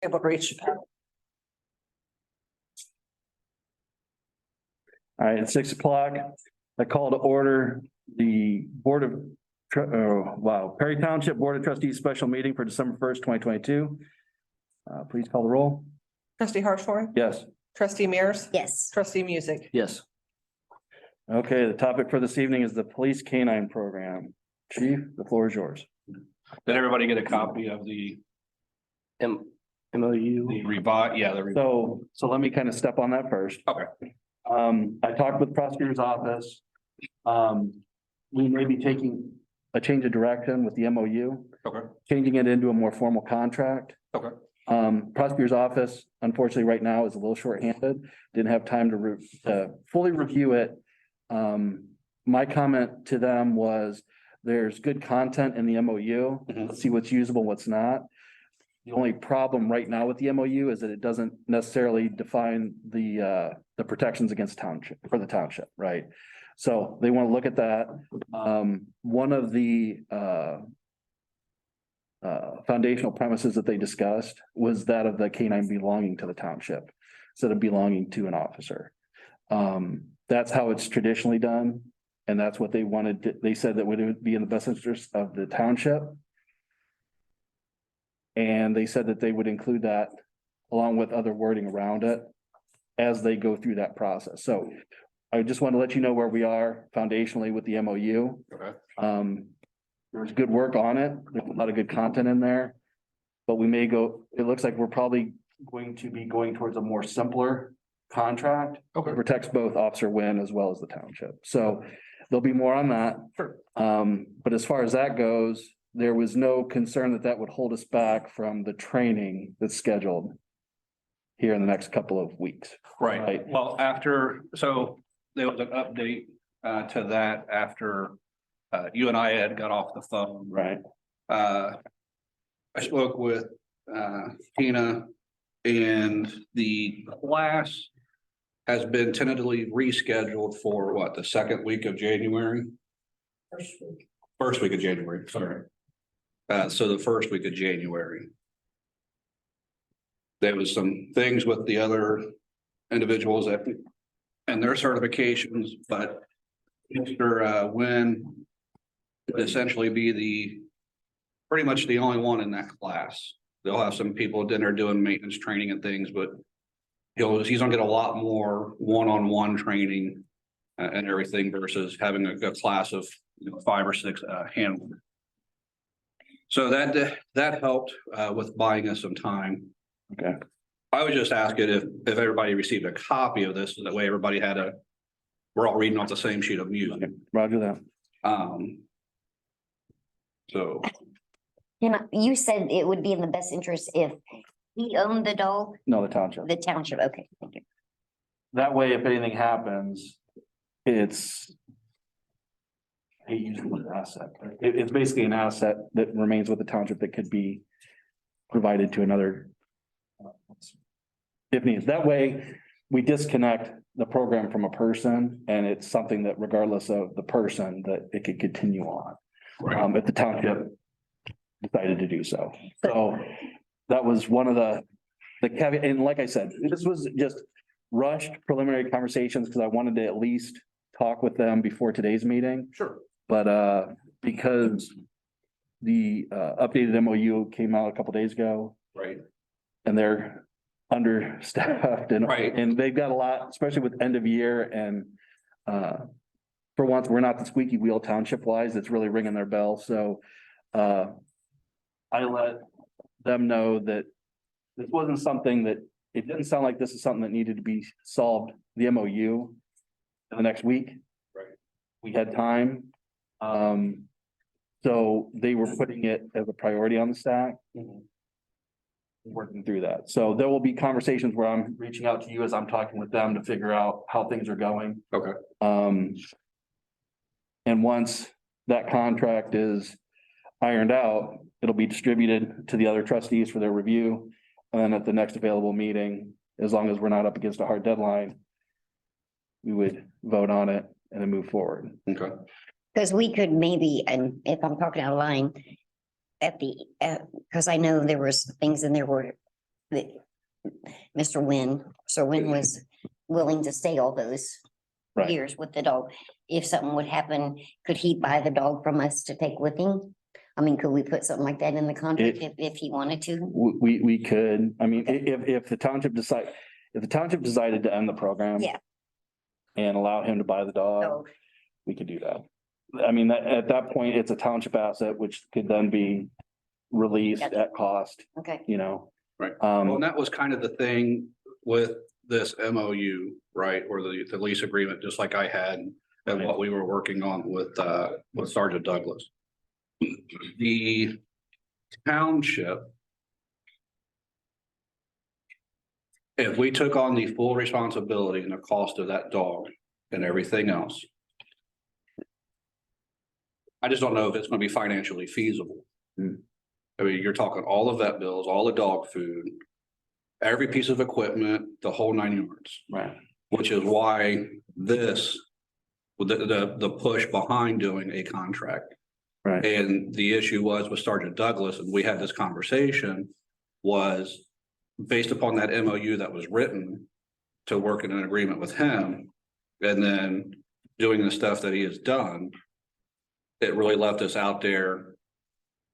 able to reach. All right, at 6 o'clock, I call to order the Board of, Perry Township Board of Trustees Special Meeting for December 1st, 2022. Please call the roll. Trustee Hartshorn, Yes. trustee Mears, Yes. trustee Music. Yes. Okay, the topic for this evening is the Police Canine Program. Chief, the floor is yours. Did everybody get a copy of the MOU. revised? Yeah, the So let me kind of step on that first. Okay. I talked with the prosecutor's office. We may be taking a change of direction with the MOU, Okay. changing it into a more formal contract. Okay. Prosecutor's office, unfortunately, right now is a little shorthanded, didn't have time to fully review it. My comment to them was, there's good content in the MOU. Let's see what's usable, what's not. The only problem right now with the MOU is that it doesn't necessarily define the protections against township, for the township, right? So they want to look at that. One of the foundational premises that they discussed was that of the canine belonging to the township instead of belonging to an officer. That's how it's traditionally done. And that's what they wanted. They said that would be in the best interest of the township. And they said that they would include that along with other wording around it as they go through that process. So I just want to let you know where we are foundationally with the MOU. Okay. There's good work on it. There's a lot of good content in there. But we may go, it looks like we're probably going to be going towards a more simpler contract. Okay. It protects both Officer Wynn as well as the township. So there'll be more on that. Sure. But as far as that goes, there was no concern that that would hold us back from the training that's scheduled here in the next couple of weeks. Right. Well, so there was an update to that after you and I had got off the phone. Right. I spoke with Tina, and the class has been tentatively rescheduled for what, the second week of January? First week of January, sorry. So the first week of January. There was some things with the other individuals that and their certifications, but Mr. Wynn would essentially be pretty much the only one in that class. They'll have some people in there doing maintenance training and things, but he's gonna get a lot more one-on-one training and everything versus having a class of 5 or 6 handlers. So that helped with buying us some time. Okay. I was just asking if everybody received a copy of this, so that way everybody we're all reading off the same sheet of music. Okay. Roger that. So You said it would be in the best interest if he owned the dog, No, the township. the township. Okay, thank you. That way, if anything happens, it's a usable asset. It's basically an asset that remains with the township that could be provided to another. If needed. That way, we disconnect the program from a person, and it's something that regardless of the person, that it could continue on. If the township decided to do so. So that was one of the caveat, and like I said, this was just rushed preliminary conversations because I wanted to at least talk with them before today's meeting. sure. But because the updated MOU came out a couple days ago Right. and they're understaffed and Right. and they've got a lot, especially with end of year and for once, we're not the squeaky wheel township wise. It's really ringing their bell. So I let them know that this wasn't something that, it didn't sound like this is something that needed to be solved, the MOU in the next week. Right. We had time. So they were putting it as a priority on the stack. Working through that. So there will be conversations where I'm reaching out to you as I'm talking with them to figure out how things are going. Okay. And once that contract is ironed out, it'll be distributed to the other trustees for their review. And then at the next available meeting, as long as we're not up against a hard deadline, we would vote on it and then move forward. Okay. Because we could maybe, and if I'm talking out of line, because I know there was things in there where that Mr. Wynn was willing to stay all those Right. years with the dog. If something would happen, could he buy the dog from us to take with him? I mean, could we put something like that in the contract if he wanted to? We could, I mean, if the township decided to end the program. Yeah. And allow him to buy the dog, So, we could do that. I mean, at that point, it's a township asset, which could then be released Gotcha. at cost, okay, you know? Right. Well, and Um, that was kind of the thing with this MOU, right, or the lease agreement, just like I had. And what we were working on with Sergeant Douglas. The township. If we took on the full responsibility and the cost of that dog and everything else. I just don't know if it's gonna be financially feasible. Hmm. I mean, you're talking all the vet bills, all the dog food. Every piece of equipment, the whole 9 yards, right, which is why this. With the push behind doing a contract. right, And the issue was with Sergeant Douglas, and we had this conversation, was. Based upon that MOU that was written. To work in an agreement with him. And then doing the stuff that he has done. It really left us out there.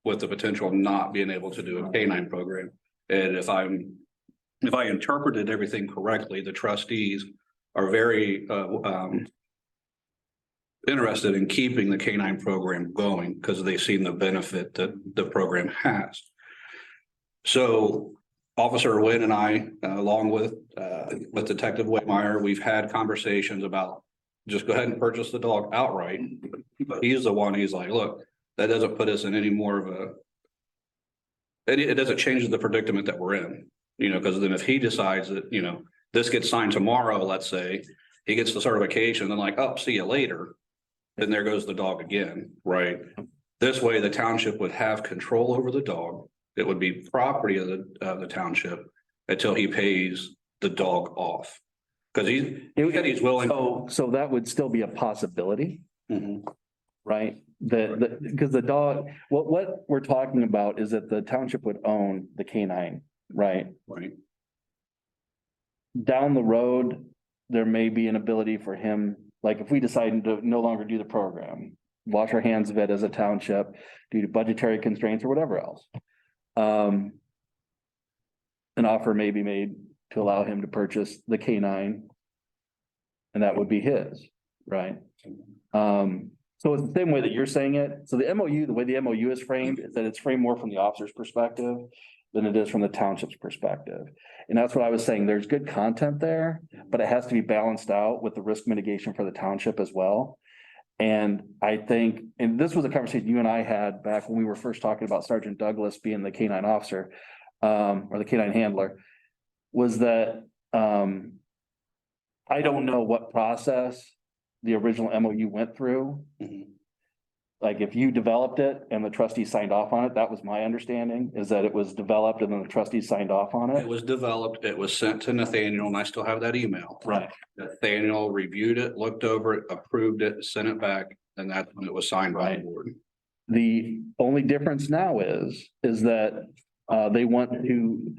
With the potential of not being able to do a K-9 program. And if I interpreted everything correctly, the trustees are very interested in keeping the K-9 program going because they've seen the benefit that the program has. So Officer Wynn and I, along with Detective Whitmire, we've had conversations about just go ahead and purchase the dog outright. But he's the one, he's like, look, that doesn't put us in any more of a. It doesn't change the predicament that we're in, you know, because then if he decides that, you know, this gets signed tomorrow, let's say, he gets the certification, then like, oh, see you later. Then there goes the dog again, right? This way, the township would have control over the dog. It would be property of the township until he pays the dog off. Because he's willing. so that would still be a possibility, Mhm. right? Because the dog, what we're talking about is that the township would own the K-9, right? Right, Down the road, there may be an ability for him, like if we decide to no longer do the program, wash our hands of it as a township due to budgetary constraints or whatever else. An offer may be made to allow him to purchase the K-9. And that would be his, right? So it's the same way that you're saying it. So the MOU, the way the MOU is framed, is that it's framed more from the officer's perspective than it is from the township's perspective. And that's what I was saying. There's good content there, but it has to be balanced out with the risk mitigation for the township as well. And I think, and this was a conversation you and I had back when we were first talking about Sergeant Douglas being the K-9 officer, or the K-9 handler, was that, I don't know what process the original MOU went through. Mhm. Like if you developed it and the trustees signed off on it, that was my understanding, is that it was developed and then the trustees signed off on It it. was developed, it was sent to Nathaniel, and I still have that email. Right. Nathaniel reviewed it, looked over it, approved it, sent it back, and that's when it was signed by the Right. board. The only difference now is that, they want to,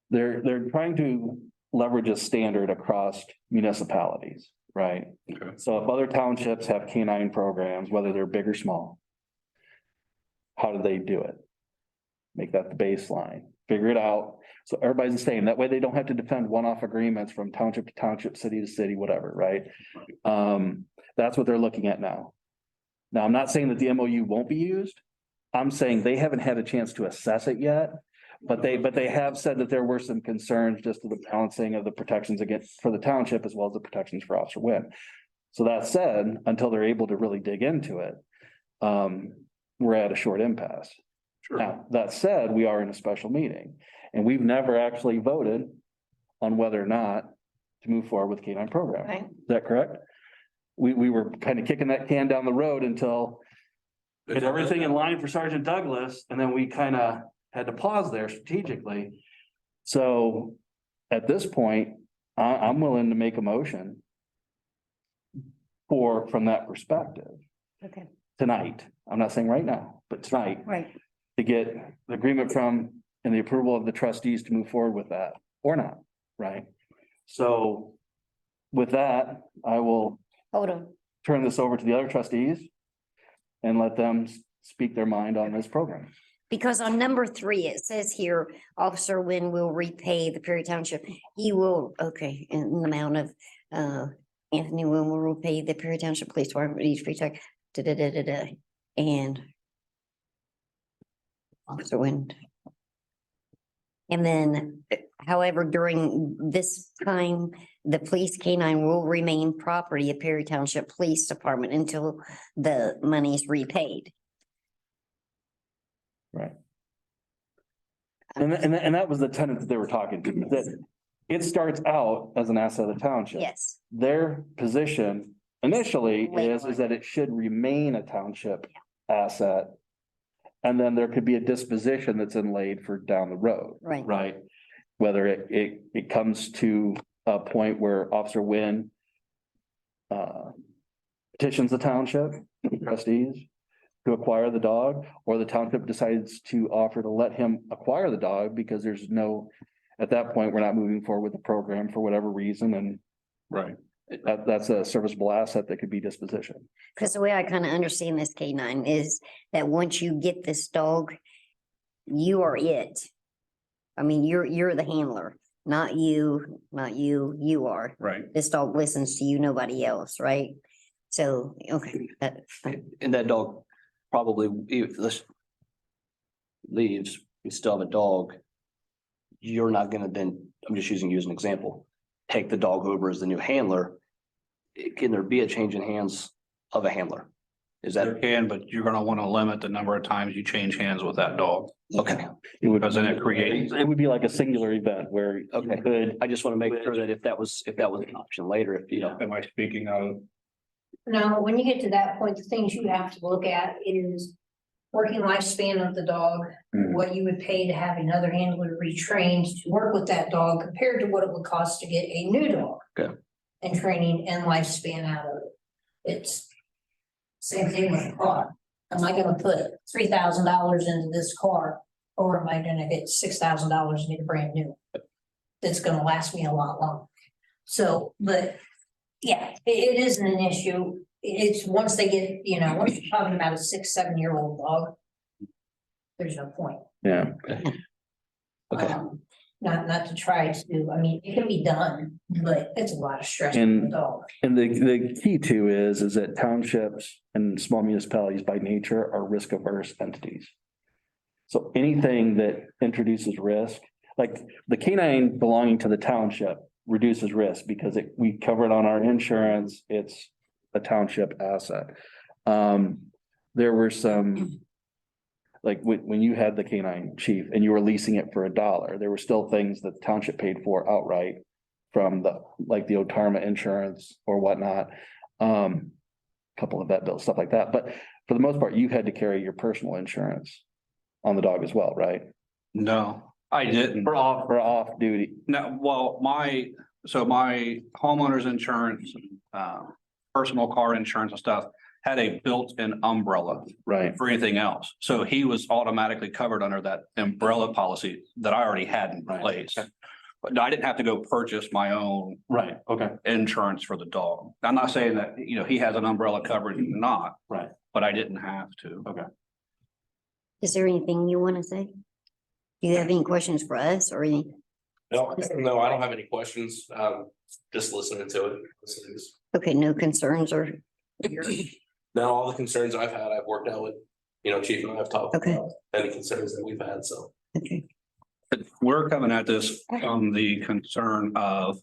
they're trying to leverage a standard across municipalities, right? Okay. So if other townships have K-9 programs, whether they're big or small, how do they do it? Make that the baseline, figure it out. So everybody's the same. That way they don't have to defend one-off agreements from township to township, city to city, whatever, right? That's what they're looking at now. Now, I'm not saying that the MOU won't be used. I'm saying they haven't had a chance to assess it yet. But they have said that there were some concerns just to the balancing of the protections against for the township as well as the protections for Officer Wynn. So that said, until they're able to really dig into it, we're at a short impasse. Sure. Now, that said, we are in a special meeting and we've never actually voted on whether or not to move forward with K-9 program. Right. Is that correct? We were kind of kicking that can down the road until we had everything in line for Sergeant Douglas, and then we kind of had to pause there strategically. So at this point, I'm willing to make a motion from that perspective Okay, tonight. I'm not saying right now, but tonight, right. to get the agreement from and the approval of the trustees to move forward with that or not, right? So with that, I will Hold on. turn this over to the other trustees and let them speak their mind on this program. Because on number 3, it says here, Officer Wynn will repay the Perry Township. He will, okay, in the amount of, Anthony Wynn will repay the Perry Township Police Department each free check, and Officer Wynn. And then, however, during this time, the police canine will remain property of Perry Township Police Department until the money is repaid. Right. And that was the tenant that they were talking to, that it starts out as an asset of the township. Yes, Their position initially is that it should remain a township asset. And then there could be a disposition that's inlaid for down the road. right. Right? Whether it comes to a point where Officer Wynn petitions the township trustees to acquire the dog, or the township decides to offer to let him acquire the dog because there's no, at that point, we're not moving forward with the program for whatever reason, and Right. that's a serviceable asset that could be disposition. Because the way I kind of understand this canine is that once you get this dog, you are it. I mean, you're the handler, not you, you are. Right. This dog listens to you, nobody else, right? So, okay, And that dog probably, if this leaves, you still have a dog. You're not gonna then, I'm just using you as an example, take the dog over as the new handler. Can there be a change in hands of a handler? Is There that, can, but you're gonna wanna limit the number of times you change hands with that dog. okay, It would, Doesn't it create- it would be like a singular event where you Okay. could, I just wanna make sure that if that was an option later, if you know. Am I speaking of? No, when you get to that point, the things you have to look at is working lifespan of the dog, Mhm. what you would pay to have another handler retrained to work with that dog compared to what it would cost to get a new dog. Okay. And training and lifespan out of it. It's same thing with a car. Am I gonna put $3,000 into this car, or am I gonna get $6,000 and get a brand new? That's gonna last me a lot longer. So, but yeah, it isn't an issue. It's once they get, once you're talking about a 6, 7 year old dog. There's no point. yeah. Okay. Not to try to, I mean, it can be done, but it's a lot of stress on the And- dog. And the key too is that townships and small municipalities by nature are risk averse entities. So anything that introduces risk, like the canine belonging to the township reduces risk because we cover it on our insurance, it's a township asset. There were some, like when you had the canine chief and you were leasing it for $1, there were still things that the township paid for outright from like the Otarma insurance or whatnot. Couple of vet bills, stuff like that. But for the most part, you had to carry your personal insurance on the dog as well, right? No, I didn't. For off duty. No, well, my homeowner's insurance, personal car insurance and stuff had a built-in umbrella Right. for anything else. So he was automatically covered under that umbrella policy that I already had in Right. place. But I didn't have to go purchase my own Right. Okay. insurance for the dog. I'm not saying that, he has an umbrella coverage or not. Right. But I didn't have to. Okay. Is there anything you want to say? Do you have any questions for us or any? No, I don't have any questions. Just listening to it. Listening to- Okay, no concerns or? Now, all the concerns I've had, I've worked out with, Chief and I have talked Okay. about any concerns that we've had, so. Okay, We're coming at this from the concern of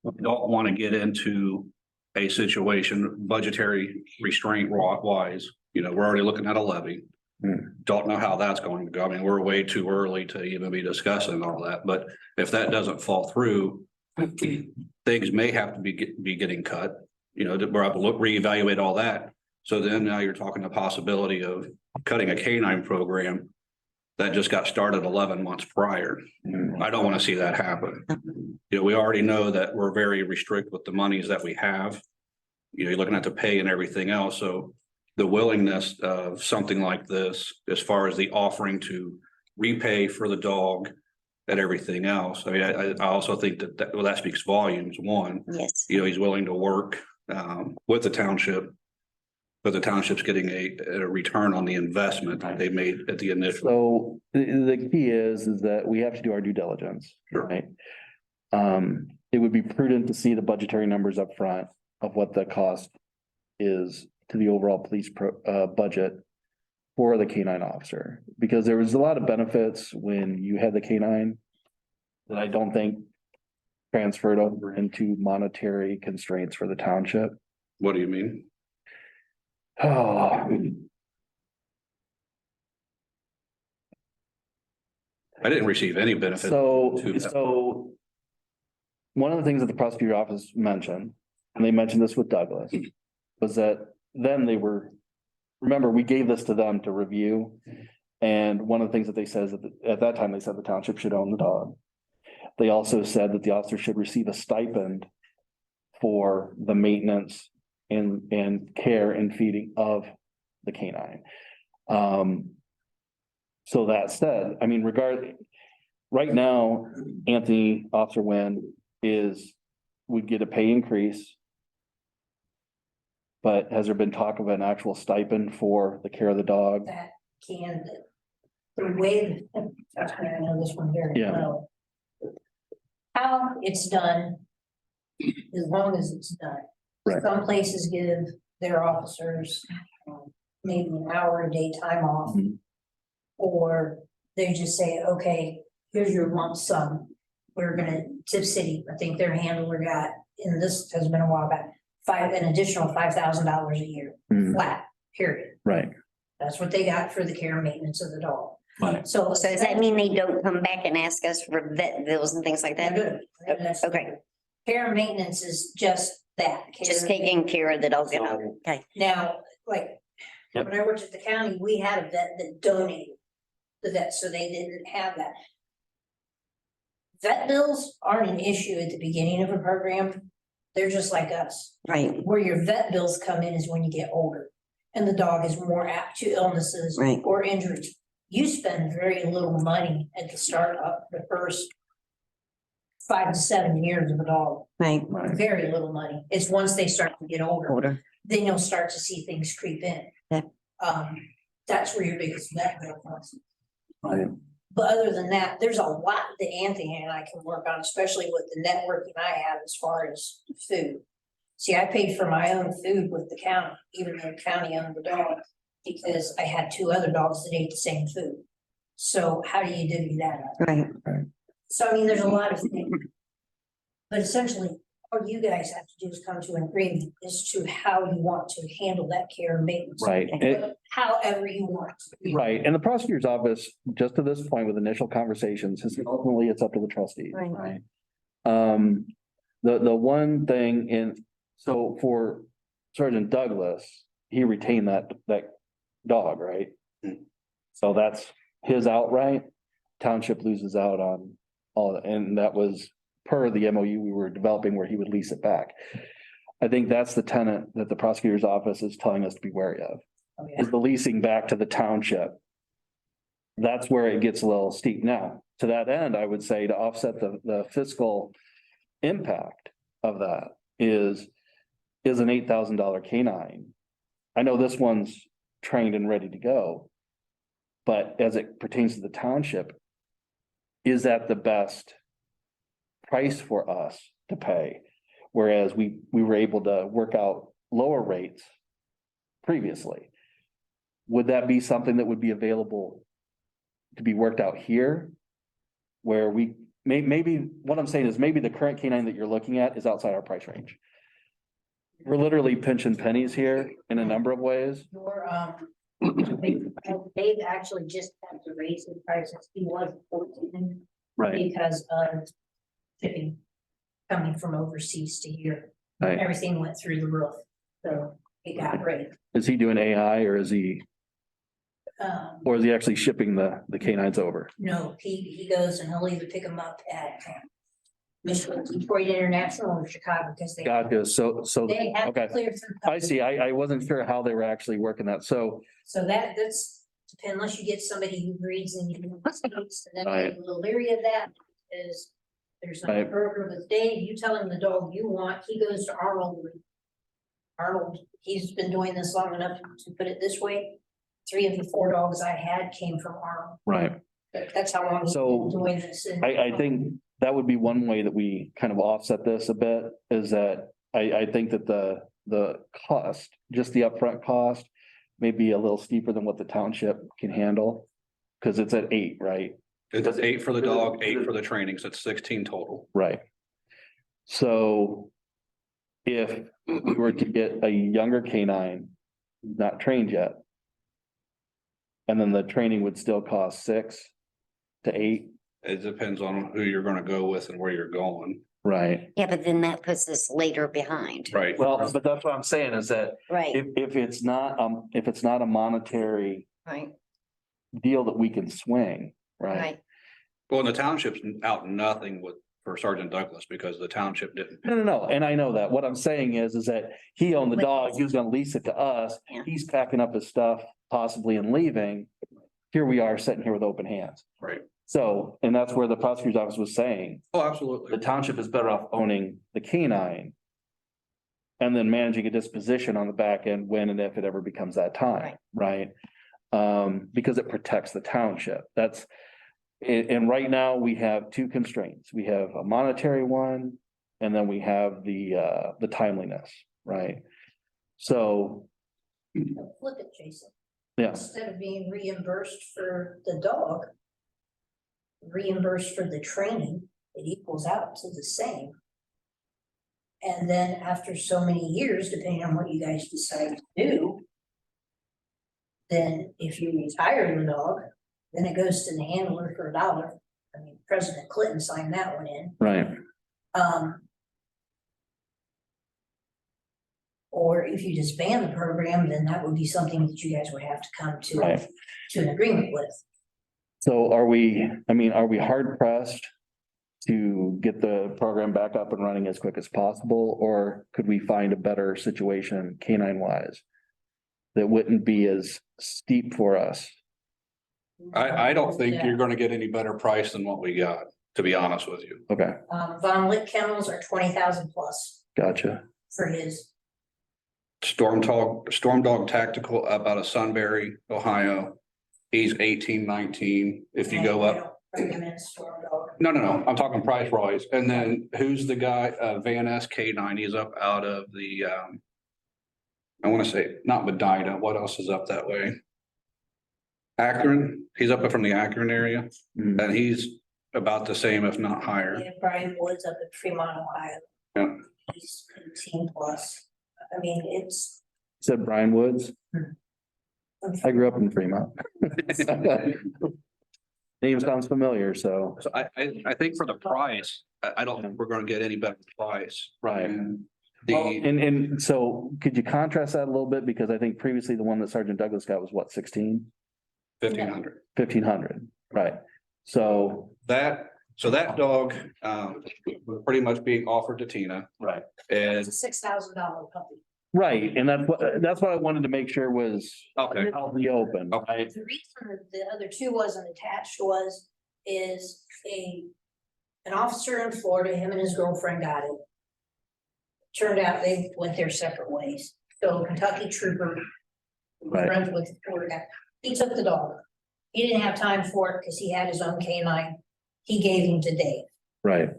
we don't want to get into a situation budgetary restraint wise. We're already looking at a levy. Don't know how that's going to go. I mean, we're way too early to even be discussing all that, but if that doesn't fall through, things may have to be getting cut, that we're able to reevaluate all that. So then now you're talking the possibility of cutting a canine program that just got started 11 months prior. I don't want to see that happen. We already know that we're very restricted with the monies that we have. You're looking at the pay and everything else, so the willingness of something like this, as far as the offering to repay for the dog and everything else. I mean, I also think that, well, that speaks volumes. One, Yes. you know, he's willing to work with the township. But the township's getting a return on the investment they made at the initial. So the key is that we have to do our due diligence, Sure. right? It would be prudent to see the budgetary numbers up front of what the cost is to the overall police budget for the canine officer, because there was a lot of benefits when you had the canine that I don't think transferred over into monetary constraints for the township. What do you mean? Oh, I didn't receive any benefit. so one of the things that the prosecutor office mentioned, and they mentioned this with Douglas, was that then they were, remember, we gave this to them to review. And one of the things that they said at that time, they said the township should own the dog. They also said that the officer should receive a stipend for the maintenance and care and feeding of the canine. So that said, I mean, right now, Anthony, Officer Wynn would get a pay increase. But has there been talk of an actual stipend for the care of the dog? That can, the way, I know this one very Yeah. well. How it's done, as long as it's done. Right. Some places give their officers maybe an hour a day time off. Mhm. Or they just say, okay, here's your lump sum. We're gonna, Tip City, I think their handler got, and this has been a while back, an additional $5,000 a year, Mhm. flat, period. Right. That's what they got for the care and maintenance of the dog. Right. So. So does that mean they don't come back and ask us for vet bills and things like They're that? good. That's- Okay. Care and maintenance is just that. Just care. taking care of the dog, you know? Okay. Now, like, Yep. when I worked at the county, we had a vet that donated the vet, so they didn't have that. Vet bills aren't an issue at the beginning of a program. They're just like us. Right, Where your vet bills come in is when you get older and the dog is more apt to illnesses Right. or injuries. You spend very little money at the start of the first 5 to 7 years of a dog, right, very little money. It's once they start to get older, older. then you'll start to see things creep in. Yeah. That's where your biggest vet bill comes. Right. But other than that, there's a lot that Anthony and I can work on, especially with the networking I have as far as food. See, I paid for my own food with the county, even though the county owned the dog, because I had 2 other dogs that ate the same food. So how do you divvy that up? Right, So I mean, there's a lot of things. But essentially, all you guys have to do is come to an agreement as to how you want to handle that care and maintenance. Right. However you want. Right. And the prosecutor's office, just to this point with initial conversations, has ultimately it's up to the trustees. Right. The one thing so for Sergeant Douglas, he retained that dog, right? So that's his outright. Township loses out on all, and that was per the MOU we were developing where he would lease it back. I think that's the tenet that the prosecutor's office is telling us to be wary of, Oh, yeah. is the leasing back to the township. That's where it gets a little steep. Now, to that end, I would say to offset the fiscal impact of that is an $8,000 canine. I know this one's trained and ready to go. But as it pertains to the township, is that the best price for us to pay? Whereas we were able to work out lower rates previously. Would that be something that would be available to be worked out here? Where we maybe what I'm saying is maybe the current canine that you're looking at is outside our price range. We're literally pinching pennies here in a number of ways. They've actually just had to raise the prices. He was 14 Right. because of shipping coming from overseas to here. Right. Everything went through the roof, so it got raised. Is he doing AI or is he actually shipping the canines over? No, he goes and he'll either pick them up at Michigan, Detroit International or Chicago, because they. Gotcha. So, They have to okay. clear through. I see. I wasn't sure how they were actually working that. So, So that's unless you get somebody who breeds and you. Then Right. I'm a little leery of that, is there's no Right. burger with Dave, you tell him the dog you want, he goes to Arnold. Arnold, he's been doing this long enough to put it this way. 3 of the 4 dogs I had came from Arnold. Right. That's how long he's So, been doing this. And- I think that would be one way that we kind of offset this a bit, is that I think that the cost, just the upfront cost, may be a little steeper than what the township can handle. Cause it's at 8, right? It's 8 for the dog, 8 for the training, so it's 16 total. Right. So if we were to get a younger canine, not trained yet, and then the training would still cost 6 to 8, It depends on who you're gonna go with and where you're going. right? Yeah, but then that puts us later behind. Right. Well, but that's what I'm saying is that Right, if it's not a monetary right, deal that we can swing, right? right. Well, and the township's out nothing for Sergeant Douglas because the township didn't. No, and I know that. What I'm saying is that he owned the dog, he was gonna lease it to us. Yeah. He's packing up his stuff possibly and leaving. Here we are sitting here with open hands. Right. So, and that's where the prosecutor's office was saying, Oh, the absolutely. township is better off owning the canine. And then managing a disposition on the back end when and if it ever becomes that time, right? Because it protects the township. That's. And right now we have 2 constraints. We have a monetary one, and then we have the timeliness, right? So, Flip it, Jason. yeah, Instead of being reimbursed for the dog. Reimbursed for the training, it equals out to the same. And then after so many years, depending on what you guys decide to do. Then if you retire the dog, then it goes to the handler for $1. I mean, President Clinton signed that one in. right, Or if you disband the program, then that would be something that you guys would have to come right. to an agreement with. So are we hard pressed to get the program back up and running as quick as possible, or could we find a better situation canine wise? That wouldn't be as steep for us? I don't think you're gonna get any better price than what we got, to be honest with you. Okay, Von Lick kennels are 20,000 plus gotcha. for his. Storm Dog Tactical up out of Sunbury, Ohio. He's 18, 19. If you go up. No, I'm talking price rise. And then who's the guy, Van S K9, he's up out of the, I want to say, not Medina, what else is up that way? Akron, he's up from the Akron area, Mhm. and he's about the same, if not higher. Yeah, Brian Woods up at Fremont, Ohio. Yeah. He's 18 plus. I mean, it's. Said Brian Woods. I grew up in Fremont. Name sounds familiar, so, So I think for the price, I don't think we're gonna get any better price. right. And Well, the, and so could you contrast that a little bit? Because I think previously the one that Sergeant Douglas got was what, 1,500. 1,500, right? So, So that dog, was pretty much being offered to Tina, right, and, It's a $6,000 puppy. right, and that's what I wanted to make sure was okay, out in the open, Okay. right? The reason that the other 2 wasn't attached is an officer in Florida, him and his girlfriend got it. Turned out they went their separate ways. So Kentucky trooper, Right. friends with the Florida guy, he took the dog. He didn't have time for it because he had his own canine. He gave him to Dave. Right,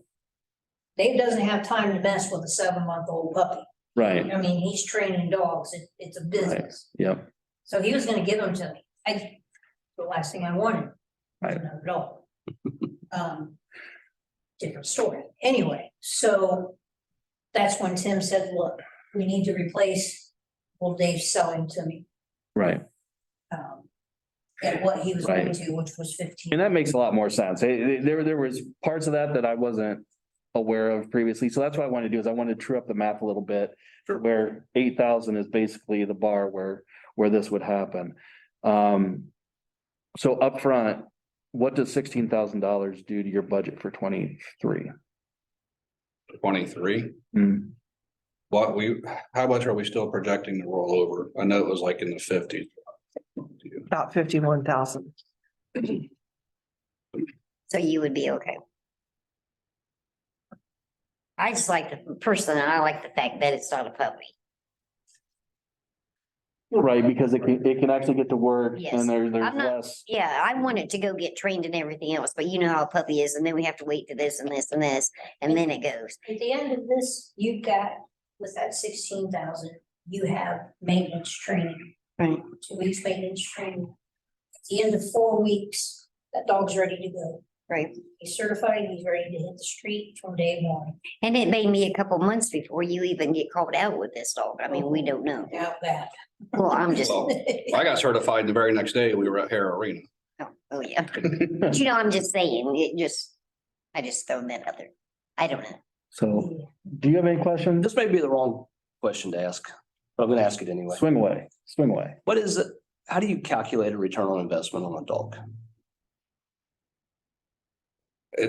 Dave doesn't have time to mess with a 7-month-old puppy. right, I mean, he's training dogs. It's a business. yep, So he was gonna give them to me. The last thing I wanted. Right. Another dog. Different story. Anyway, so that's when Tim said, look, we need to replace, well, Dave's selling to me. right. At what he was going Right. to, which was 15. And that makes a lot more sense. There was parts of that I wasn't aware of previously. So that's what I wanted to do is I wanted to true up the math a little bit. Sure. Where 8,000 is basically the bar where this would happen. So upfront, what does $16,000 do to your budget for 23? 23. Hmm. How much are we still projecting to roll over? I know it was like in the 50s. about 51,000. So you would be okay. I just like I like the fact that it's not a puppy. Right, because it can actually get to work Yes. and there's I'm not- less. Yeah, I want it to go get trained and everything else, but you know how a puppy is, and then we have to wait for this and this and this, and then it goes. At the end of this, you've got, with that 16,000, you have maintenance training. Right. 2 weeks maintenance training. At the end of 4 weeks, that dog's ready to go. Right. He's certified, he's ready to hit the street from day one. And it may be a couple months before you even get called out with this dog. I mean, we don't know. Doubt that. Well, I'm just, Well, I got certified the very next day we were at Hare Arena. oh, yeah. But you know, I'm just saying, I just thrown that out there. I don't know. So, do you have any questions? This may be the wrong question to ask, but I'm gonna ask it anyway. Swing away, swing away. What is it? How do you calculate a return on investment on a dog?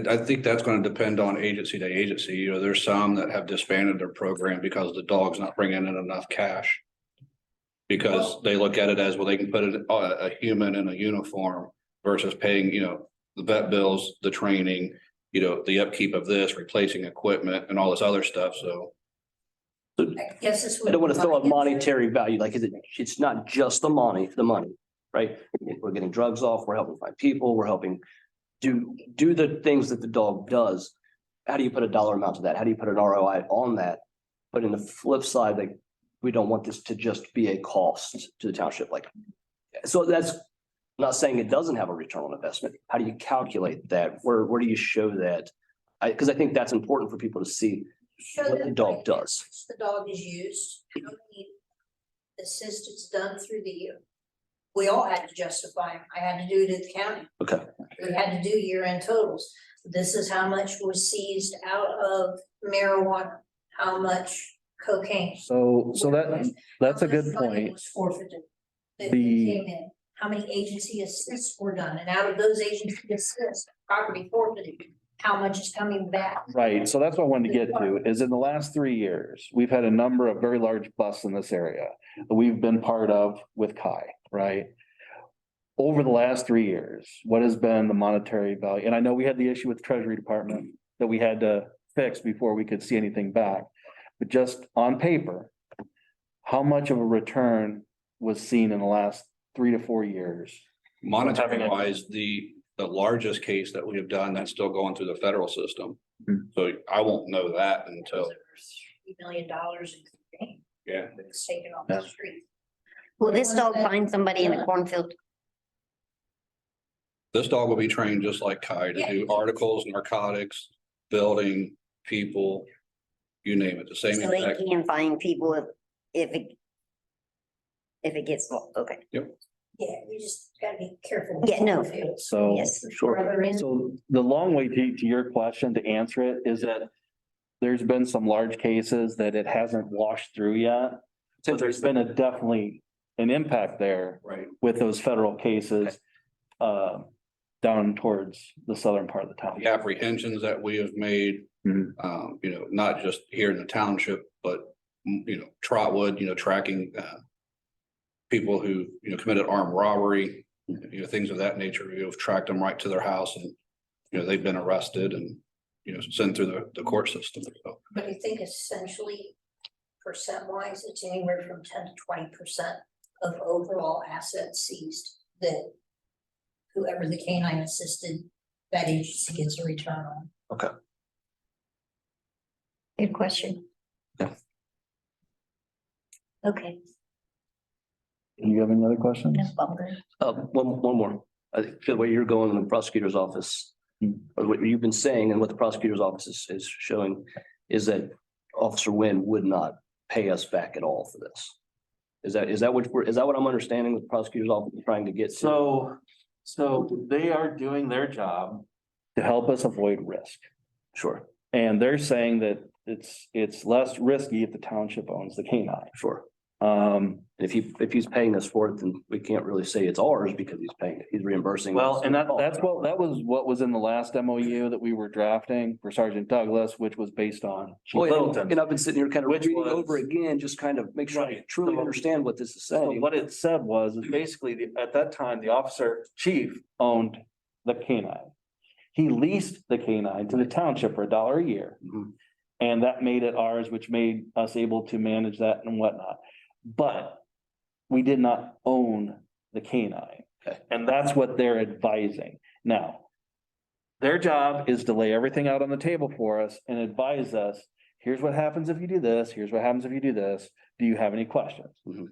I think that's gonna depend on agency to agency. You know, there's some that have disbanded their program because the dog's not bringing in enough cash. Because they look at it as, well, they can put a human in a uniform versus paying, you know, the vet bills, the training, you know, the upkeep of this, replacing equipment and all this other stuff, so. I guess this I would. don't want to throw a monetary value, like, it's not just the money, right? We're getting drugs off, we're helping find people, we're helping do the things that the dog does. How do you put a dollar amount to that? How do you put an ROI on that? But in the flip side, like, we don't want this to just be a cost to the township, like, so that's, I'm not saying it doesn't have a return on investment. How do you calculate that? Where do you show that? Because I think that's important for people to see Show what the them dog like does. The dog is used, how many assistance done through the year. We all had to justify, 'em. I had to do it at the county. Okay, We had to do year-end totals. This is how much was seized out of marijuana, how much cocaine. So that's a How good much money point. was forfeited. That The- came in, how many agency assists were done, and out of those agency assists, property forfeited, how much is coming back? Right, so that's what I wanted to get to, is in the last 3 years, we've had a number of very large busts in this area that we've been part of with Kai, right? Over the last 3 years, what has been the monetary value? And I know we had the issue with the Treasury Department that we had to fix before we could see anything back. But just on paper, how much of a return was seen in the last 3 to 4 years? Monetary wise, the largest case that we have done, that's still going through the federal system. Hmm. So I won't know that until, $3 million in cocaine yeah. that's taken off the street. Will this dog find somebody in a cornfield? This dog will be trained just like Kai to do articles, narcotics, building, people, you name it, the same So they exact. can find people if it gets, okay, Yeah, we just gotta be careful. Yeah, no. So, yes. sure. So the long way to your question, to answer it, is that there's been some large cases that it hasn't washed through yet. So there's been definitely an impact there Right. with those federal cases down towards the southern part of the town. The apprehensions that we have made, Mhm. you know, not just here in the township, but, you know, Trotwood, you know, tracking, people who, you know, committed armed robbery, you know, things of that nature. You've tracked them right to their house and, you know, they've been arrested and, you know, sent through the court system. So But I think essentially, percent wise, it's anywhere from 10 to 20% of overall assets seized that whoever the canine assisted, that agency gets a return on. okay. Good question. Yeah. Okay. Do you have any other questions? One more. I think the way you're going in the prosecutor's office, or what you've been saying and what the prosecutor's office is showing is that Officer Wynn would not pay us back at all for this. Is that what I'm understanding with the prosecutor's office is trying to get to? So they are doing their job to help us avoid risk. Sure, And they're saying that it's less risky if the township owns the canine. sure. If he's paying us for it, then we can't really say it's ours because he's paying it. He's reimbursing. well, us. and that was what was in the last MOU that we were drafting for Sergeant Douglas, which was based on. Chief Oh, yeah, Littleton. and I've been sitting here kind of Which reading was- over again, just kind of make sure I Right. truly So- understand what this is So saying. what it said was, is basically, at that time, the officer chief owned the canine. He leased the canine to the township for $1 a year. Mhm. And that made it ours, which made us able to manage that and whatnot. But we did not own the canine. Okay. And that's what they're advising. Now, their job is to lay everything out on the table for us and advise us, here's what happens if you do this, here's what happens if you do this. Do you have any questions? Mhm.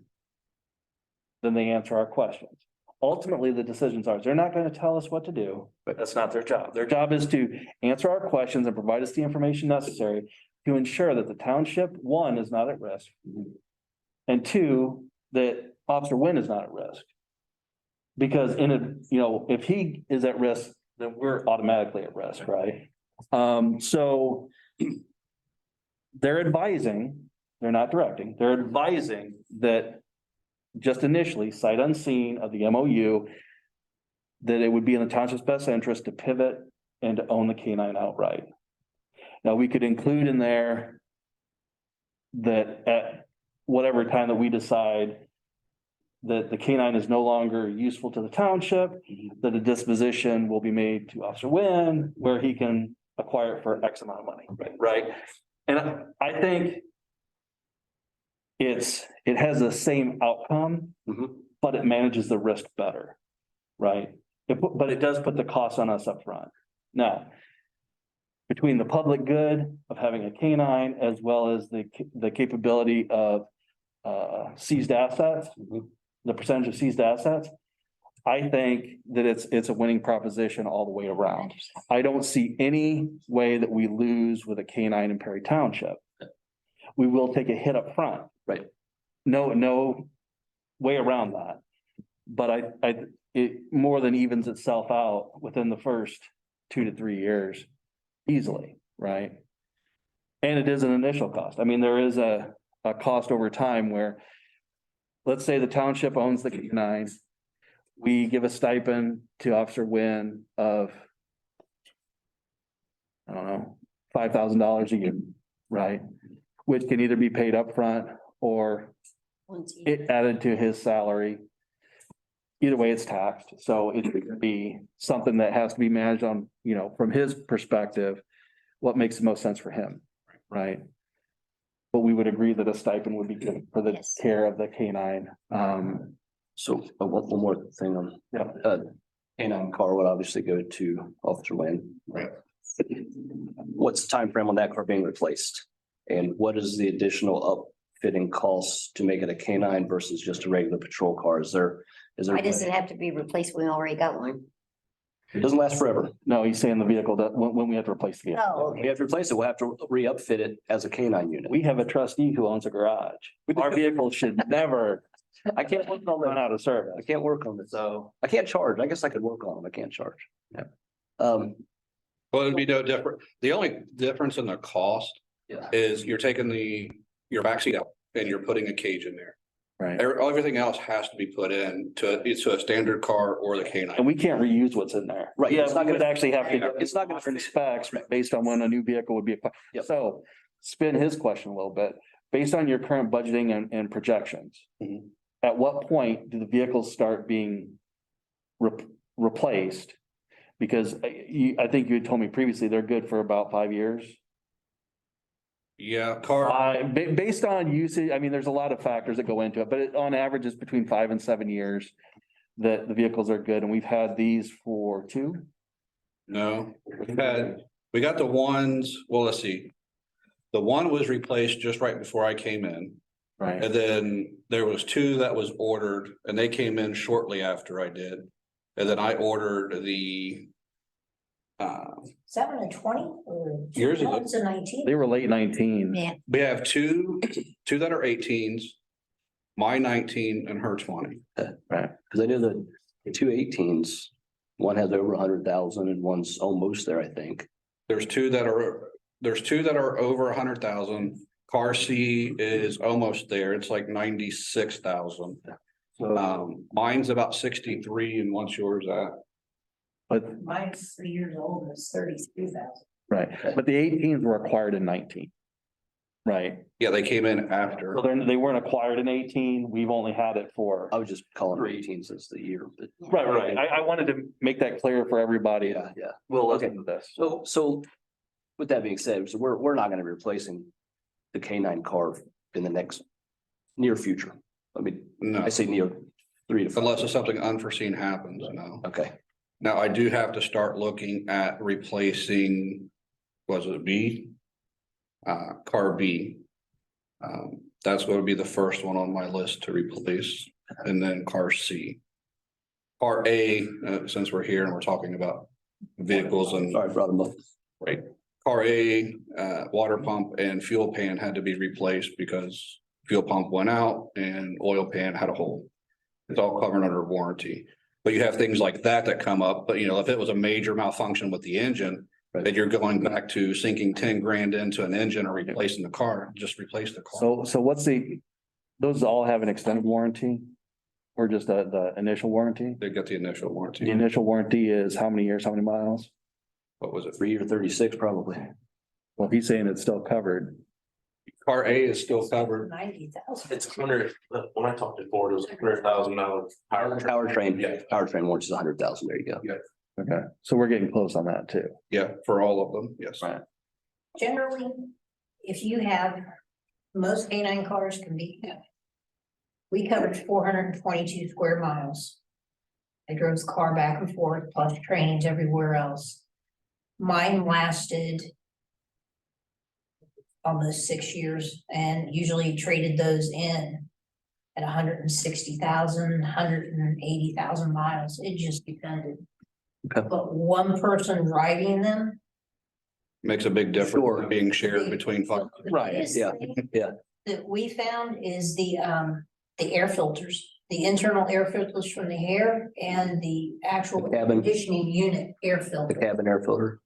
Then they answer our questions. Ultimately, the decisions are, they're not going to tell us what to do, but that's not their job. Their job is to answer our questions and provide us the information necessary to ensure that the township, one, is not at risk. And two, that Officer Wynn is not at risk. Because if he is at risk, then we're automatically at risk, right? So they're advising, they're not directing, they're advising that just initially, sight unseen of the MOU, that it would be in the township's best interest to pivot and to own the canine outright. Now, we could include in there that at whatever time that we decide that the canine is no longer useful to the township, that a disposition will be made to Officer Wynn, where he can acquire it for X amount of money, right? And I think it has the same outcome, Mhm. but it manages the risk better, right? But it does put the cost on us up front. Now, between the public good of having a canine as well as the capability of seized assets, Mhm. the percentage of seized assets, I think that it's a winning proposition all the way around. I don't see any way that we lose with a canine in Perry Township. We will take a hit up front. Right. No way around that. But it more than evens itself out within the first 2 to 3 years easily, right? And it is an initial cost. I mean, there is a cost over time where, let's say the township owns the canine. We give a stipend to Officer Wynn of, I don't know, $5,000 a year, right? Which can either be paid upfront or it added to his salary. Either way, it's taxed, so it could be something that has to be managed on, from his perspective, what makes the most sense for him, right? But we would agree that a stipend would be good for the Yes. care of the canine. So one more thing on, Yeah. canine car would obviously go to Officer Wayne. Right. What's the time frame on that car being replaced? And what is the additional upfitting costs to make it a canine versus just a regular patrol car? Is there? Why does it have to be replaced? We already got one. It doesn't last forever. No, he's saying the vehicle that when we have to replace the vehicle. Oh, We have to replace it. We'll have to re-upfit it as a canine unit. We have a trustee who owns a garage. Our vehicle should never I can't work on run that. out of service. I can't work on it. So I can't charge. I guess I could work on them. I can't charge. Yeah. Um, Well, it'd be no different. The only difference in the cost yeah. is you're taking your backseat out and you're putting a cage in there. right. Everything else has to be put in to a standard car or the And canine. we can't reuse what's in there. Right, Yeah, it's not we would gonna- actually have to. it's not gonna- different specs based on when a new vehicle would be. Yep. So spin his question a little bit, based on your current budgeting and projections. Mhm. At what point do the vehicles start being replaced? Because I think you had told me previously, they're good for about 5 years. Yeah, car, Based on usage, I mean, there's a lot of factors that go into it, but on average, it's between 5 and 7 years. That the vehicles are good, and we've had these for 2. no, we got the ones, well, let's see. The one was replaced just right before I came in. Right, And then there was 2 that was ordered and they came in shortly after I did. And then I ordered the. 7 and 20 or? Years ago. It's a 19. they were late 19. yeah. We have two that are 18s. My 19 and her 20. Right, Cause I know the 2 18s, one has over 100,000 and one's almost there, I think. There's two that are over 100,000. Car C is almost there. It's like 96,000. Mine's about 63 and what's yours at? But, Mine's 3 years old, it's 33,000. right, but the 18s were acquired in 19. Right, Yeah, they came in after. so they weren't acquired in 18, we've only had it for. I was just calling her 18 since the year, but. Right, I wanted to make that clear for everybody. Yeah, yeah. We'll Okay. listen to this. So with that being said, so we're not gonna be replacing the K9 car in the next near future. I mean, No, I say near 3 to 5. unless something unforeseen happens, no. Okay, Now, I do have to start looking at replacing, was it B? Car B. That's going to be the first one on my list to replace, and then car C. Car A, since we're here and we're talking about vehicles and. sorry, brought them up. Right. Car A, water pump and fuel pan had to be replaced because fuel pump went out and oil pan had a hole. It's all covered under warranty. But you have things like that come up, but if it was a major malfunction with the engine, then you're going back to sinking 10 grand into an engine or replacing the car, just replace the car. So what's those all have an extended warranty? Or just the initial warranty? They got the initial The warranty. initial warranty is how many years, how many miles? What was it? 3 or 36 probably. Well, he's saying it's still covered. Car A is still covered. 90,000. It's 100, when I talked to Ford, it was $100,000 Powertrain warranty is 100,000. There you go. Okay, so we're getting close on that too. Yeah, for all of them, yes. Right. Generally, if you have, most K9 cars can be. We covered 422 square miles. I drove the car back and forth, plus trains everywhere else. Mine lasted almost 6 years and usually traded those in at 160,000, 180,000 miles. It just depended. Okay. But one person driving them. Makes a big difference Sure. being shared between five. Right, biggest yeah, thing yeah. That we found is the air filters, the internal air filters from the air and the actual The cabin. conditioning unit air The filter. cabin air filter.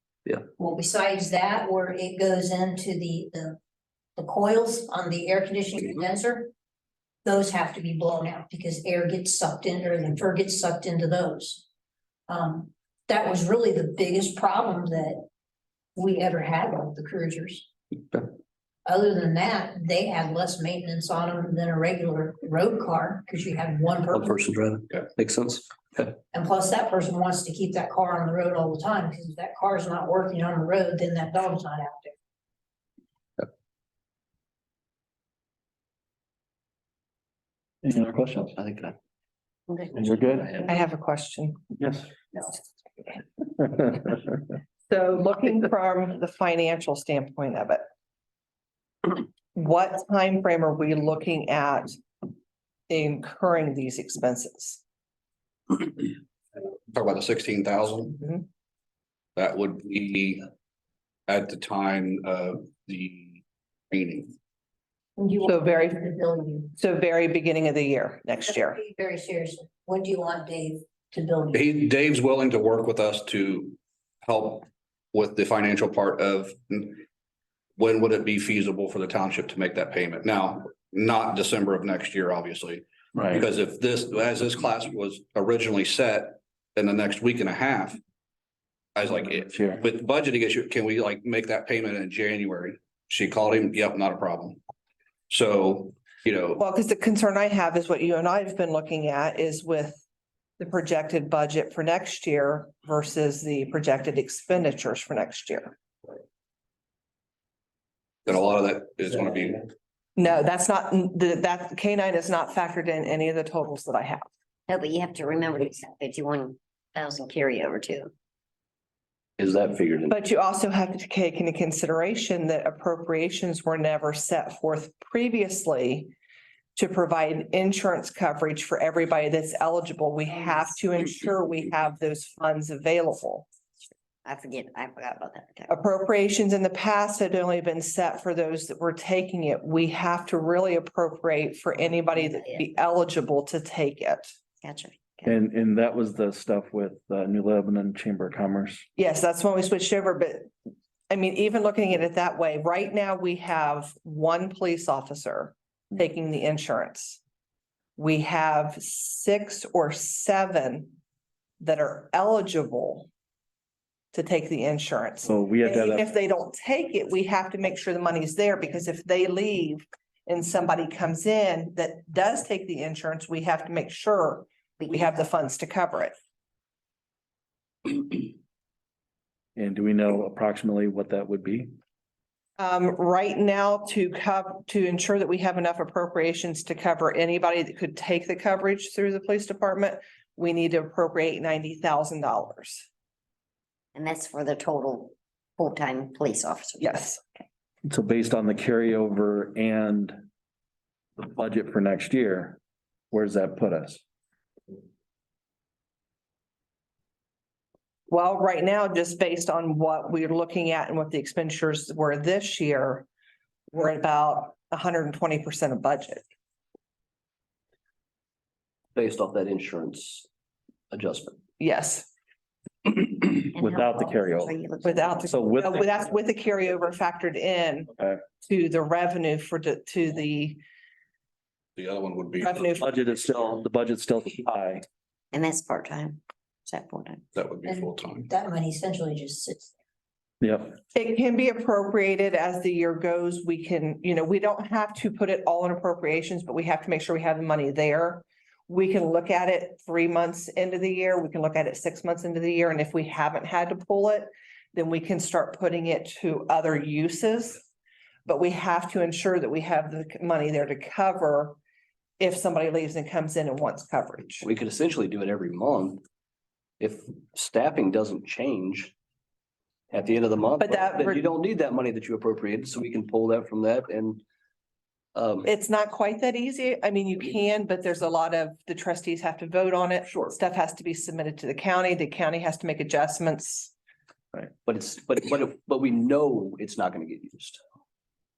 Well, besides that, where it goes into the coils on the air conditioning condenser, those have to be blown out because air gets sucked in or the fur gets sucked into those. That was really the biggest problem that we ever had with the cruisers. Okay. Other than that, they had less maintenance on them than a regular road car because you had one One person. person driving. Yeah. Makes sense. And plus that person wants to keep that car on the road all the time because if that car's not working on the road, then that dog's not out there. Any other questions? I think that. You're good? I have a question. Yes. So looking from the financial standpoint of it, what time frame are we looking at incurring these expenses? Talk about the 16,000. Mhm. That would be at the time of the meeting. When do you So want very- Dave to bill you? So very beginning of the year, next year. Very seriously, when do you want Dave to bill you? Dave's willing to work with us to help with the financial part of when would it be feasible for the township to make that payment? Now, not December of next year, obviously, Right, because if as this class was originally set in the next week and a half, I was like, sure. with budgeting issue, can we like make that payment in January? She called him, yep, not a problem. So, Well, because the concern I have is what you and I have been looking at is with the projected budget for next year versus the projected expenditures for next year. that a lot of that is gonna be, No, that's not, that K9 is not factored in any of the totals that I have. No, but you have to remember it's 51,000 carryover too. Is that figured in? But you also have to take into consideration that appropriations were never set forth previously to provide insurance coverage for everybody that's eligible. We have to ensure we have those funds available. I forgot about that. Okay. Appropriations in the past had only been set for those that were taking it. We have to really appropriate for anybody that be eligible to take it. Gotcha. And that was the stuff with New Lebanon Chamber of Commerce. Yes, that's when we switched over, but I mean, even looking at it that way, right now we have one police officer taking the insurance. We have 6 or 7 that are eligible to take the insurance. So we have to have Even that. if they don't take it, we have to make sure the money's there, because if they leave and somebody comes in that does take the insurance, we have to make sure we have the funds to cover it. And do we know approximately what that would be? Right now to ensure that we have enough appropriations to cover anybody that could take the coverage through the police department, we need to appropriate $90,000. And that's for the total full-time police officer. Yes. So based on the carryover and the budget for next year, where does that put us? Well, right now, just based on what we're looking at and what the expenditures were this year, we're at about 120% of budget. Based off that insurance adjustment. Yes, And how Without the officers are carryover. you looking without, for? So with, that's with the carryover factored in Okay. to the revenue to the The other one would be, revenue. the budget's still high. And that's part-time. Is that full-time? that would be full-time. That money essentially just sits. Yep. It can be appropriated as the year goes. We can, we don't have to put it all in appropriations, but we have to make sure we have the money there. We can look at it 3 months into the year. We can look at it 6 months into the year. And if we haven't had to pull it, then we can start putting it to other uses. But we have to ensure that we have the money there to cover if somebody leaves and comes in and wants coverage. We could essentially do it every month. If staffing doesn't change at the end of the month, But that- then you don't need that money that you appropriated, so we can pull that from that and It's not quite that easy. I mean, you can, but there's a lot of, the trustees have to vote on it. Sure. Stuff has to be submitted to the county. The county has to make adjustments. but we know it's not gonna get used.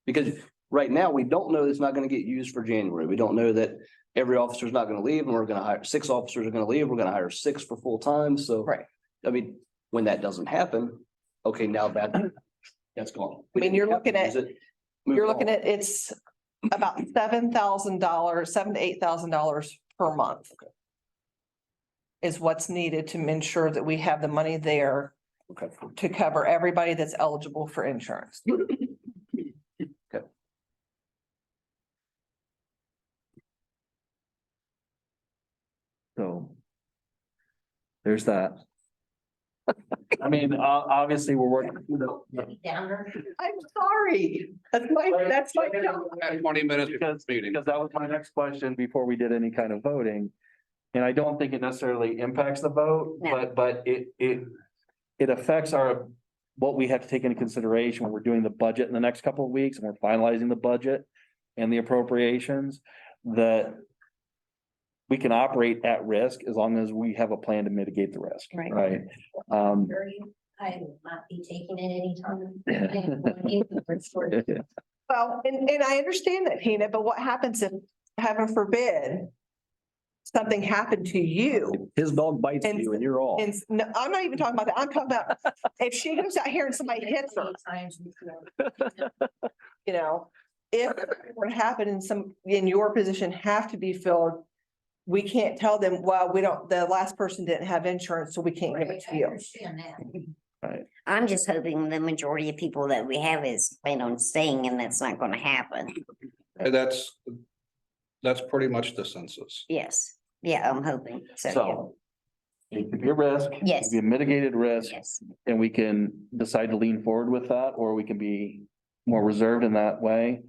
Because right now, we don't know it's not gonna get used for January. We don't know that every officer's not gonna leave and we're gonna hire 6 officers are gonna leave. We're gonna hire 6 for full time. So. Right. I mean, when that doesn't happen, okay, now that's gone. I mean, you're looking at- Move You're looking on. at, it's about $7,000, $7,000 to $8,000 per month. Is what's needed to ensure that we have the money there Okay. to cover everybody that's eligible for insurance. So there's that. I mean, obviously, we're working. Downer. I'm sorry. That's my job. 20 minutes Because meeting. that was my next question before we did any kind of voting. And I don't think it necessarily impacts the vote, No. but it affects what we have to take into consideration when we're doing the budget in the next couple of weeks and we're finalizing the budget and the appropriations, that we can operate at risk as long as we have a plan to mitigate the risk, Right. right? I will not be taking it anytime. Well, and I understand that, Tina, but what happens if, heaven forbid, something happened to you? His dog bites you and you're off. And no, I'm not even talking about that. I'm talking about if she goes out here and somebody hits her, if it were to happen and some in your position have to be filled, we can't tell them, well, the last person didn't have insurance, so we can't give it to I you. understand that. I'm just hoping the majority of people that we have is planning on staying, and that's not gonna happen. And that's pretty much the census. Yes, yeah, I'm hoping. So it could be a risk. it could Yes. Be a mitigated risk. Yes, And we can decide to lean forward with that, or we can be more reserved in that way.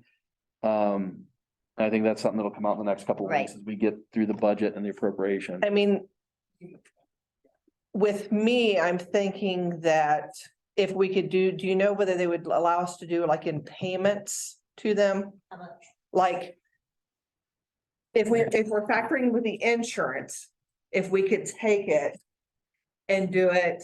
I think that's something that'll come out in the next couple of weeks Right. as we get through the budget and the appropriation. I mean, with me, I'm thinking that if we could do you know whether they would allow us to do like in payments to them? How much? Like, if we're factoring with the insurance, if we could take it and do it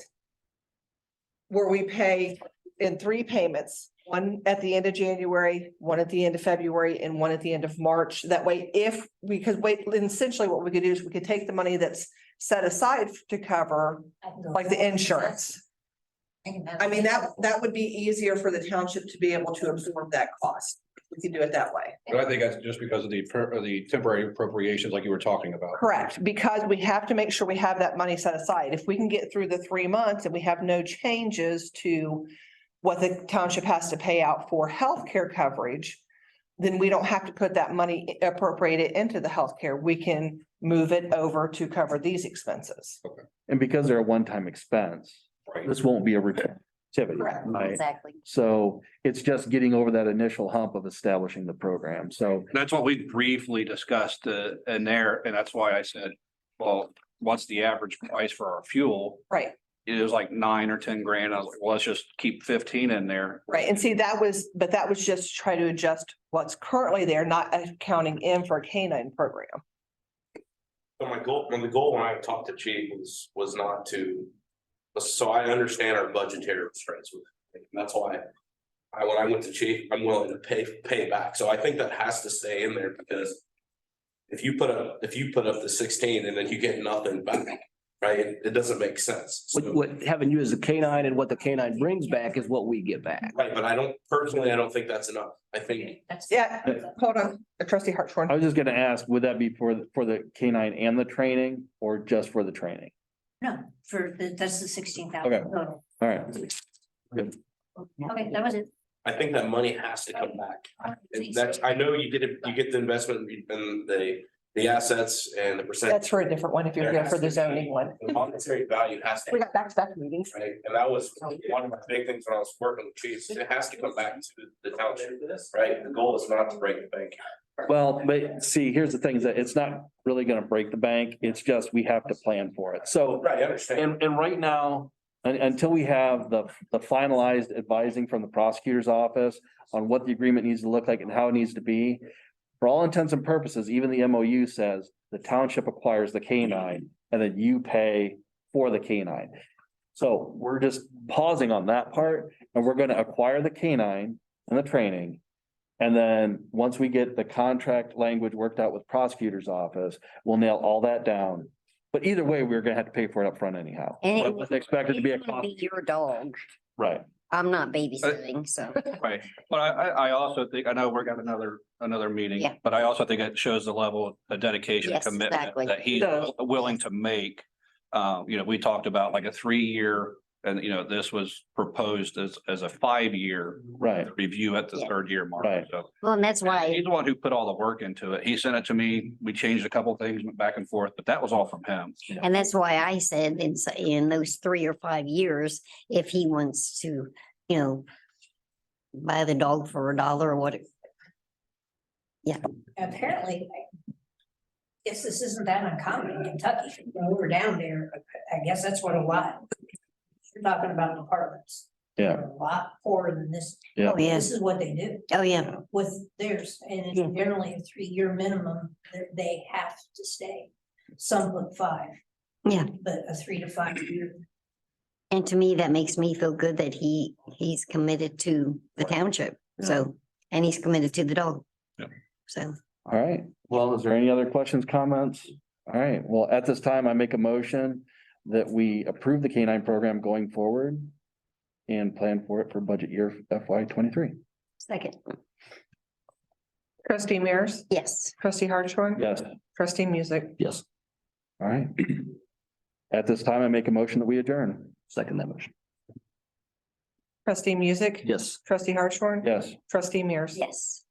where we pay in 3 payments, one at the end of January, one at the end of February, and one at the end of March. That way, essentially what we could do is we could take the money that's set aside to cover I can go like the forward. insurance. I mean, that would be easier for the township to be able to absorb that cost. We can do it that way. But I think that's just because of the temporary appropriations like you were talking about. Correct, because we have to make sure we have that money set aside. If we can get through the 3 months and we have no changes to what the township has to pay out for healthcare coverage, then we don't have to put that money appropriated into the healthcare. We can move it over to cover these expenses. And because they're a one-time expense, Right. this won't be a recurring activity, Correct. right? Exactly. So it's just getting over that initial hump of establishing the program. So That's what we briefly discussed in there, and that's why I said, well, what's the average price for our fuel? Right, It was like 9 or 10 grand. I was like, well, let's just keep 15 in there. right. And see, that was just to try to adjust what's currently there, not accounting in for a canine program. So my goal, the goal when I talked to Chief was not to, so I understand our budgetary restraints with it. And that's why when I went to Chief, I'm willing to pay back. So I think that has to stay in there because if you put up the 16 and then you get nothing back, right? It doesn't make sense. So- What having you as a canine and what the canine brings back is what we get back. Right, but I don't think that's enough. I think Yeah, hold on, trustee Hartshorn. I was just gonna ask, would that be for the canine and the training or just for the training? No, that's the 16,000 Okay. total. All right. Okay, that was it. I think that money has to come back. And that's, I know you get the investment and the assets and the percent. That's for a different one if you're here for the zoning one. The monetary value has to. We got back-to-back meetings. Right, and that was one of my big things when I was working with chiefs, it has to come back to the township, right? The goal is not to break the bank. Well, but see, here's the thing is that it's not really gonna break the bank. It's just we have to plan for it. So, Right, I understand. and right now, until we have the finalized advising from the prosecutor's office on what the agreement needs to look like and how it needs to be, for all intents and purposes, even the MOU says the township acquires the canine and then you pay for the canine. So we're just pausing on that part and we're gonna acquire the canine and the training. And then once we get the contract language worked out with prosecutor's office, we'll nail all that down. But either way, we're gonna have to pay for it up front anyhow. And I it wasn't expected to be a It's gonna cost, be your dog. right? I'm not babysitting, so. Right, but I also think, I know we're got another meeting, Yeah. but I also think it shows the level of dedication and Yes, commitment exactly. that he's does. willing to make. We talked about like a 3-year, and this was proposed as a 5-year Right, review at the Yeah. 3rd year mark. Right. So Well, and that's why, he's the one who put all the work into it. He sent it to me. We changed a couple of things, went back and forth, but that was all from him. and that's why I said in those 3 or 5 years, if he wants to, buy the dog for $1 or what. Apparently, I guess this isn't that uncommon in Kentucky. When we were down there, I guess that's what a lot. You're talking about apartments. Yeah. They're a lot poorer than this. Yeah. Oh, yeah. This is what they do Oh, yeah. with theirs, and it's Yeah. generally a 3-year minimum that they have to stay. Some put 5. Yeah. But a 3 to 5 year. And to me, that makes me feel good that he's committed to the township. So, and he's committed to the dog. Yeah. So, all right. Well, is there any other questions, comments? All right, well, at this time, I make a motion that we approve the canine program going forward and plan for it for budget year FY 23. second, Trustee Mears, yes. trustee Hartshorn. Yes, Trustee Music. Yes, all right. At this time, I make a motion that we adjourn. second that motion. Trustee Music. Yes. Trustee Hartshorn. Yes, Trustee Mears. Yes.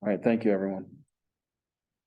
all right, thank you, everyone.